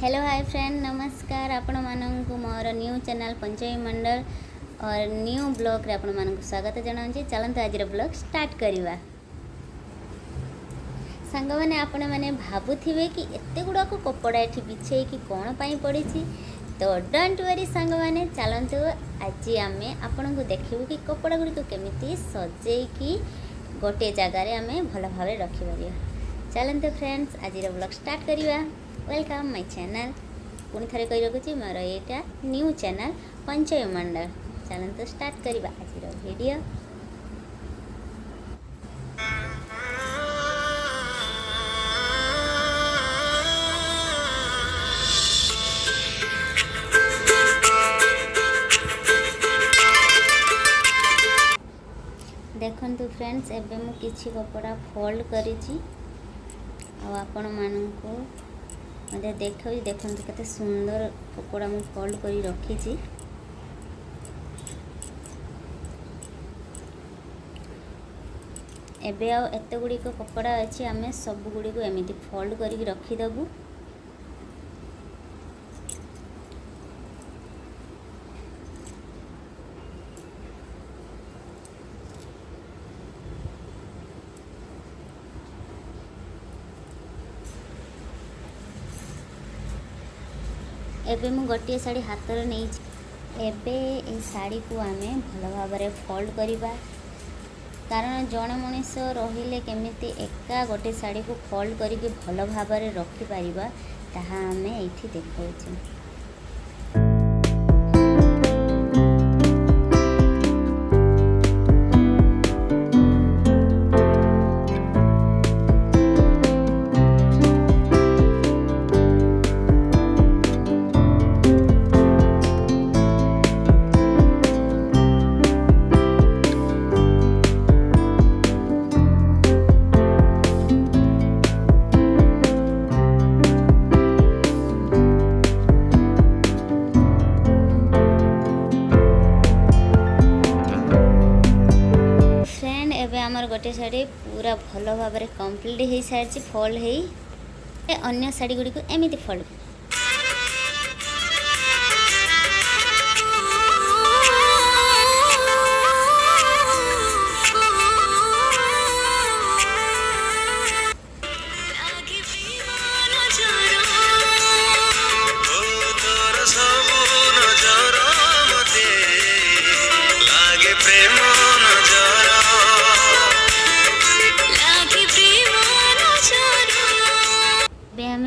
Hello hi friend नमस्कार आपण मानू मोर न्यू चैनल पंचमी मंडल और न्यू ब्लॉग रे आपण मानू स्वागत जनाऊँ। चलते आज ब्लॉग स्टार्ट करवा। सांग मैंने आपण मैंने भावुवे कि एत गुड़ाक कपड़ा ये बिछे कि कौन पाई पड़ी तो डोंट वरी सांग मैंने चलतु आज आम आपण को देखू कि कपड़ा गुड़ी केमी सजेकी गोटे जगार आम भल भाव रखिपर। चलते फ्रेंड्स आज ब्लॉग स्टार्ट करवा। Welcome my channel. पुणी थे कही रखुची मोर यहाँ न्यू चैनल पंचमी मंडल। चलते स्टार्ट करवा आज वीडियो। देखंतु फ्रेंड्स एबे मु किछि कपड़ा फोल्ड करिछि आ आपण मानकु मते देखौ। देखंतु केते सुंदर कपड़ा मु फोल्ड करी रखिछि। एबे आ एते गुडी को कपड़ा अछि आमे सब गुडी को एमिति फोल्ड करी रखि दबु। एबे मु गोटे साड़ी हाथ में नहीं एबे ए साड़ी को आमे भल भाव फोल्ड करवा। कारण जड़े मनीष रहिले केमिति एका गोटे साड़ी को फोल्ड करके भल भाव रखिपर ताहा आमे एठी देखौछे। आमर गोटे साड़ी पूरा भल भाव कंप्लीट हो सारी फोल्ड हो अन्य साड़ी गुड़ी को एमती फोल्ड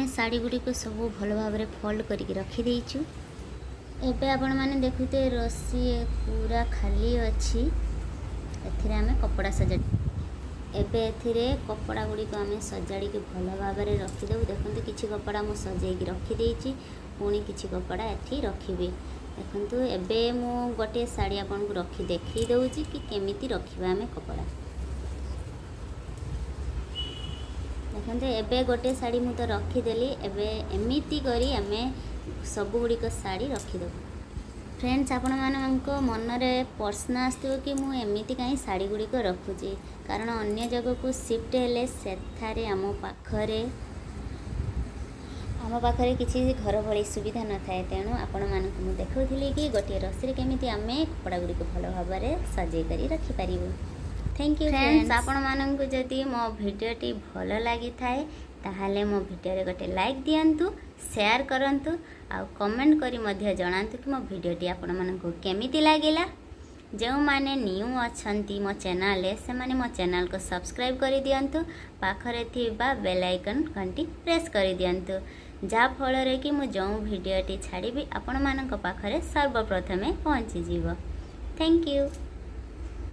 साड़ी गुड़ी को सब भल भाव फोल्ड करके रखीदेचु। एबे आपण माने देखुते रस्सी पूरा खाली अच्छी एथिरे आमे कपड़ा सजा। एबे एथिरे कपड़ा गुड़ी को आमे सजाड़ी के भल भाव रखीदेव। देखंतु किछि कपड़ा मु सजाई रखीदेची पुणी किछि कपड़ा एथि रखिबे। देखंतु एबे मु गोटे साड़ी आपण को रखी देखी दउची कि केमिति रखिबा आमे कपड़ा। देखते एबे गोटे साड़ी मु तो रखीदेली। एबे एमिति करी आमे सब गुड़िक साड़ी रखीदेव। फ्रेंड्स आपण मानको मनरे प्रश्न आसथिबो कि मु एमिति काई साड़ी गुड़िक रखुची। कारण अन्य जगह को शिफ्ट हेले सेठारे आम पाखरे किसी घर भली सुविधा न थाए। तेणु आपण मानको मु देखौथिली कि गोटे रस्सी केमिति आमे कपड़ा गुड़िक भल भाव सजाई करी रखि पारिबो। Thank you friends. आपण मानक जदि मो भिडियोटी भल लगी थाए ताहाले मो भिडियो गोटे लाइक दियंतु, शेयर करंतु आ कमेंट करी मध्य जणांतु कि मो भिडियोटी आपण मानक केमिति लागिला। जो माने न्यू अछंती मो चैनल से माने मो चैनल को सब्सक्राइब करी दियंतु। पाखरे थिबा बेल आइकन घंटी प्रेस करी दियंतु जा फल रे कि मो जो भिडियोटी छाड़ीबी आपण मानक पाखरे सर्वप्रथमे पहुंची जीवो। Thank you.